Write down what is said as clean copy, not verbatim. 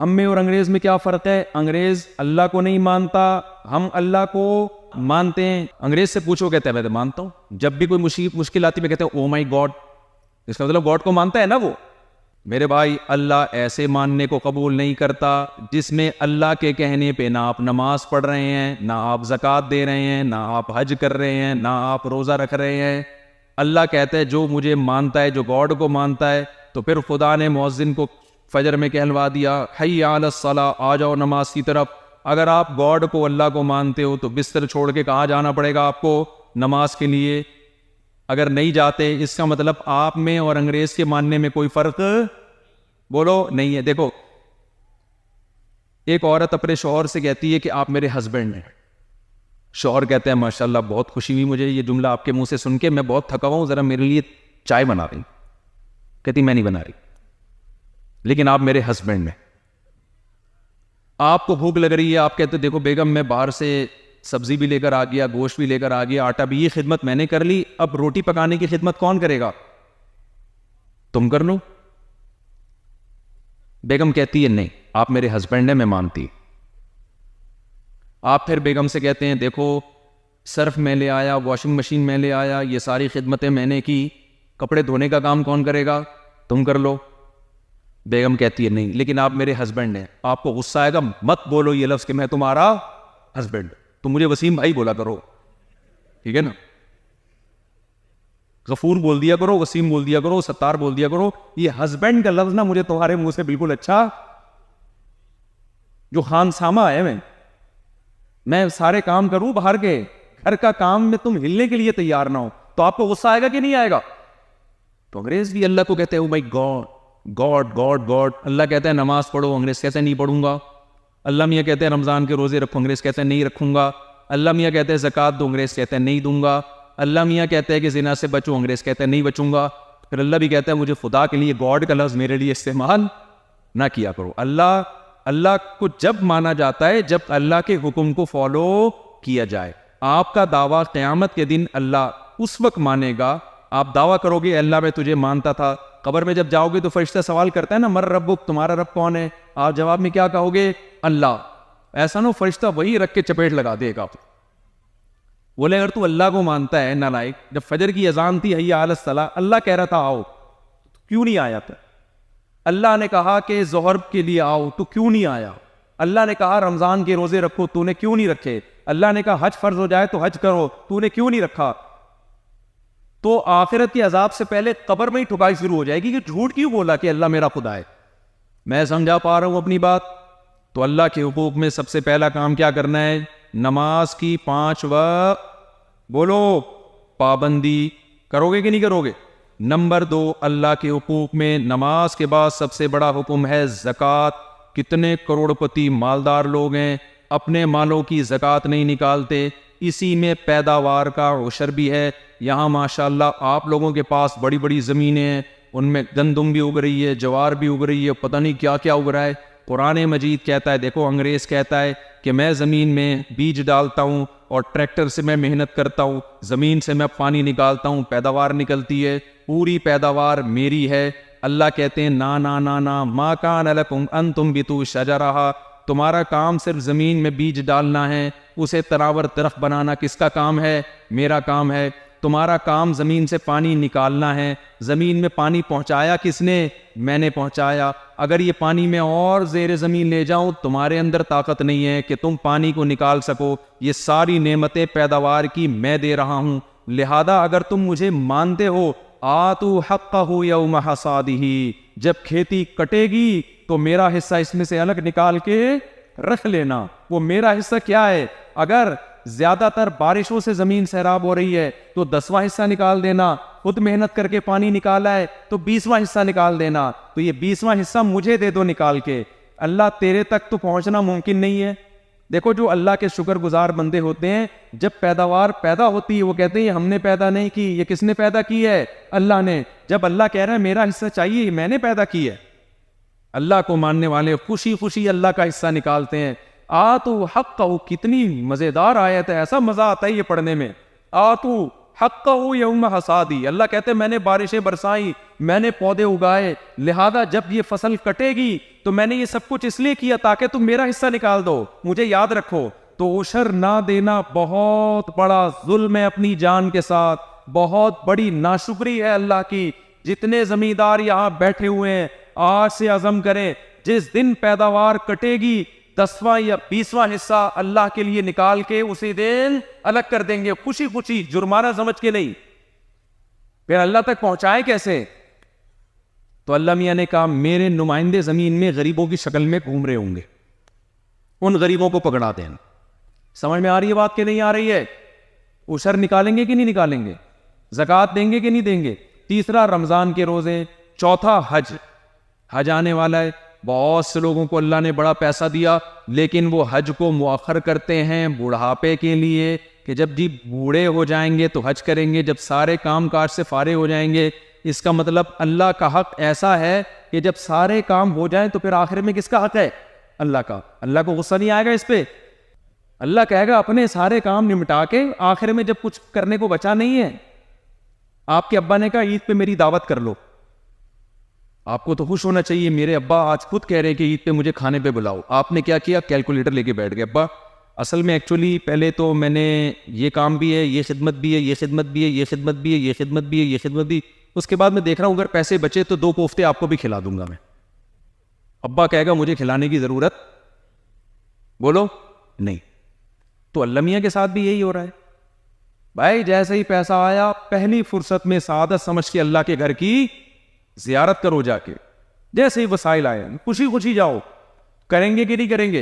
ہم میں اور انگریز میں کیا فرق ہے؟ انگریز اللہ کو نہیں مانتا، ہم اللہ کو مانتے ہیں. انگریز سے پوچھو، کہتے ہیں میں تو مانتا ہوں. جب بھی کوئی مشکل آتی ہے میں کہتے ہیں او مائی گاڈ. اس کا مطلب گاڈ کو مانتا ہے نا وہ. میرے بھائی، اللہ ایسے ماننے کو قبول نہیں کرتا جس میں اللہ کے کہنے پہ نہ آپ نماز پڑھ رہے ہیں، نہ آپ زکوٰۃ دے رہے ہیں، نہ آپ حج کر رہے ہیں، نہ آپ روزہ رکھ رہے ہیں. اللہ کہتا ہے جو مجھے مانتا ہے، جو گاڈ کو مانتا ہے. تو پھر خدا نے مؤذن کو فجر میں کہلوا دیا حی علی الصلاۃ، آ جاؤ نماز کی طرف. اگر آپ گاڈ کو، اللہ کو مانتے ہو تو بستر چھوڑ کے کہاں جانا پڑے گا آپ کو؟ نماز کے لیے. اگر نہیں جاتے، اس کا مطلب آپ میں اور انگریز کے ماننے میں کوئی فرق بولو نہیں ہے. دیکھو، ایک عورت اپنے شوہر سے کہتی ہے کہ آپ میرے ہسبینڈ ہیں. شوہر کہتے ہیں ماشاءاللہ بہت خوشی ہوئی مجھے یہ جملہ آپ کے منہ سے سن کے، میں بہت تھکا ہوا ہوں، ذرا میرے لیے چائے بنا رہی. کہتی میں نہیں بنا رہی، لیکن آپ میرے ہسبینڈ ہیں. آپ کو بھوک لگ رہی ہے، آپ کہتے دیکھو بیگم میں باہر سے سبزی بھی لے کر آ گیا، گوشت بھی لے کر آ گیا، آٹا بھی، یہ خدمت میں نے کر لی، اب روٹی پکانے کی خدمت کون کرے گا؟ تم کر لو. بیگم کہتی ہے نہیں، آپ میرے ہسبینڈ ہیں، میں مانتی. آپ پھر بیگم سے کہتے ہیں دیکھو صرف میں لے آیا، واشنگ مشین میں لے آیا، یہ ساری خدمتیں میں نے کی، کپڑے دھونے کا کام کون کرے گا؟ تم کر لو. بیگم کہتی ہے نہیں، لیکن آپ میرے ہسبینڈ ہیں. آپ کو غصہ آئے گا، مت بولو یہ لفظ کہ میں تمہارا ہسبینڈ، تم مجھے وسیم بھائی بولا کرو، ٹھیک ہے نا؟ غفور بول دیا کرو، وسیم بول دیا کرو، ستار بول دیا کرو. یہ ہسبینڈ کا لفظ نا مجھے تمہارے منہ سے بالکل اچھا، جو خان سامہ ہے، میں سارے کام کروں باہر کے، گھر کا کام میں تم ہلنے کے لیے تیار نہ ہو، تو آپ کو غصہ آئے گا کہ نہیں آئے گا؟ تو انگریز بھی اللہ کو کہتے ہیں او مائی گاڈ گاڈ گاڈ گاڈ. اللہ کہتا ہے نماز پڑھو، انگریز کہتے ہیں نہیں پڑھوں گا. اللہ میاں کہتے ہیں رمضان کے روزے رکھو، انگریز کہتے ہیں نہیں رکھوں گا. اللہ میاں کہتے ہیں زکوٰۃ دو، انگریز کہتے ہیں نہیں دوں گا. اللہ میاں کہتے ہیں کہ زنا سے بچو، انگریز کہتے ہیں نہیں بچوں گا. پھر اللہ بھی کہتا ہے مجھے خدا کے لیے گاڈ کا لفظ میرے لیے استعمال نہ کیا کرو. اللہ کو جب مانا جاتا ہے جب اللہ کے حکم کو فالو کیا جائے. آپ کا دعویٰ قیامت کے دن اللہ اس وقت مانے گا. آپ دعویٰ کرو گے اللہ میں تجھے مانتا تھا، قبر میں جب جاؤ گے تو فرشتہ سوال کرتا ہے نا مر ربک، تمہارا رب کون ہے؟ آپ جواب میں کیا کہو گے؟ اللہ. ایسا نہ فرشتہ وہی رکھ کے چپیٹ لگا دے گا. بولے اگر تو اللہ کو مانتا ہے نالائق، جب فجر کی اذان تھی حی علی الصلاۃ، اللہ کہہ رہا تھا آؤ، کیوں نہیں آیا تھا؟ اللہ نے کہا کہ ظہر کے لیے آؤ، تو کیوں نہیں آیا؟ اللہ نے کہا رمضان کے روزے رکھو، تو نے کیوں نہیں رکھے؟ اللہ نے کہا حج فرض ہو جائے تو حج کرو، تو نے کیوں نہیں رکھا؟ تو آخرت کے عذاب سے پہلے قبر میں ہی ٹھکائی شروع ہو جائے گی کہ جھوٹ کیوں بولا کہ اللہ میرا خدا ہے. میں سمجھا پا رہا ہوں اپنی بات؟ تو اللہ کے حقوق میں سب سے پہلا کام کیا کرنا ہے؟ نماز کی 5 وقت بولو پابندی کرو گے کہ نہیں کرو گے؟ نمبر 2، اللہ کے حقوق میں نماز کے بعد سب سے بڑا حکم ہے زکوٰۃ. کتنے کروڑ پتی مالدار لوگ ہیں اپنے مالوں کی زکوٰۃ نہیں نکالتے، اسی میں پیداوار کا عشر بھی ہے. یہاں ماشاءاللہ آپ لوگوں کے پاس بڑی بڑی زمینیں ہیں، ان میں گندم بھی اگ رہی ہے، جوار بھی اگ رہی ہے، پتہ نہیں کیا کیا اگ رہا ہے. قرآن مجید کہتا ہے، دیکھو انگریز کہتا ہے کہ میں زمین میں بیج ڈالتا ہوں اور ٹریکٹر سے میں محنت کرتا ہوں، زمین سے میں پانی نکالتا ہوں، پیداوار نکلتی ہے، پوری پیداوار میری ہے. اللہ کہتے ہیں نا نا نا نا، ما کان لکم ان تنبتوا شجرہا، تمہارا کام صرف زمین میں بیج ڈالنا ہے، اسے تناور درخت بنانا کس کا کام ہے؟ میرا کام ہے. تمہارا کام زمین سے پانی نکالنا ہے، زمین میں پانی پہنچایا کس نے؟ میں نے پہنچایا. اگر یہ پانی میں اور زیر زمین لے جاؤں، تمہارے اندر طاقت نہیں ہے کہ تم پانی کو نکال سکو. یہ ساری نعمتیں پیداوار کی میں دے رہا ہوں، لہذا اگر تم مجھے مانتے ہو، آتو حقہ یوم حصادہ، جب کھیتی کٹے گی تو میرا حصہ اس میں سے الگ نکال کے رکھ لینا. وہ میرا حصہ کیا ہے؟ اگر زیادہ تر بارشوں سے زمین سیراب ہو رہی ہے تو 10واں حصہ نکال دینا. خود محنت کر کے پانی نکالا ہے تو 20واں حصہ نکال دینا. تو یہ 20واں حصہ مجھے دے دو نکال کے. اللہ تیرے تک تو پہنچنا ممکن نہیں ہے. دیکھو جو اللہ کے شکر گزار بندے ہوتے ہیں، جب پیداوار پیدا ہوتی ہے وہ کہتے ہیں ہم نے پیدا نہیں کی، یہ کس نے پیدا کی ہے؟ اللہ نے. جب اللہ کہہ رہا ہے میرا حصہ چاہیے، یہ میں نے پیدا کی ہے. اللہ کو ماننے والے خوشی خوشی اللہ کا حصہ نکالتے ہیں. آتو حقہ، کتنی مزیدار آیت ہے، ایسا مزہ آتا ہے یہ پڑھنے میں. آتو حقہ یوم حصادی، اللہ کہتے میں نے بارشیں برسائیں، میں نے پودے اگائے، لہذا جب یہ فصل کٹے گی تو میں نے یہ سب کچھ اس لیے کیا تاکہ تم میرا حصہ نکال دو، مجھے یاد رکھو۔ تو عشر نہ دینا بہت بڑا ظلم ہے اپنی جان کے ساتھ، بہت بڑی ناشکری ہے اللہ کی۔ جتنے زمیندار یہاں بیٹھے ہوئے ہیں آج سے عزم کریں جس دن پیداوار کٹے گی 10واں یا 20واں حصہ اللہ کے لیے نکال کے اسی دن الگ کر دیں گے، خوشی خوشی، جرمانہ سمجھ کے نہیں۔ پھر اللہ تک پہنچائے کیسے؟ تو اللہ میاں نے کہا میرے نمائندے زمین میں غریبوں کی شکل میں گھوم رہے ہوں گے، ان غریبوں کو پکڑا دیں۔ سمجھ میں آ رہی ہے بات کہ نہیں آ رہی ہے؟ عشر نکالیں گے کہ نہیں نکالیں گے؟ زکوٰۃ دیں گے کہ نہیں دیں گے؟ تیسرا رمضان کے روزے، چوتھا حج، حج آنے والا ہے۔ بہت سے لوگوں کو اللہ نے بڑا پیسہ دیا لیکن وہ حج کو مؤخر کرتے ہیں بڑھاپے کے لیے کہ جب جی بوڑھے ہو جائیں گے تو حج کریں گے، جب سارے کام کاج سے فارغ ہو جائیں گے۔ اس کا مطلب اللہ کا حق ایسا ہے کہ جب سارے کام ہو جائیں تو پھر آخر میں کس کا حق ہے؟ اللہ کا۔ اللہ کو غصہ نہیں آئے گا اس پہ؟ اللہ کہے گا اپنے سارے کام نمٹا کے آخر میں جب کچھ کرنے کو بچا نہیں ہے، آپ کے ابا نے کہا عید پہ میری دعوت کر لو، آپ کو تو خوش ہونا چاہیے، میرے ابا آج خود کہہ رہے کہ عید پہ مجھے کھانے پہ بلاؤ۔ آپ نے کیا کیا؟ کیلکولیٹر لے کے بیٹھ گئے، ابا اصل میں ایکچولی پہلے تو میں نے یہ کام بھی ہے، یہ خدمت بھی ہے، یہ خدمت بھی ہے، یہ خدمت بھی ہے، یہ خدمت بھی ہے، یہ خدمت بھی، اس کے بعد میں دیکھ رہا ہوں اگر پیسے بچے تو 2 کوفتے آپ کو بھی کھلا دوں گا میں۔ ابا کہے گا مجھے کھلانے کی ضرورت بولو نہیں۔ تو اللہ میاں کے ساتھ بھی یہی ہو رہا ہے بھائی، جیسے ہی پیسہ آیا پہلی فرصت میں سعادت سمجھ کے اللہ کے گھر کی زیارت کرو جا کے، جیسے ہی وسائل آئے خوشی خوشی جاؤ۔ کریں گے کہ نہیں کریں گے؟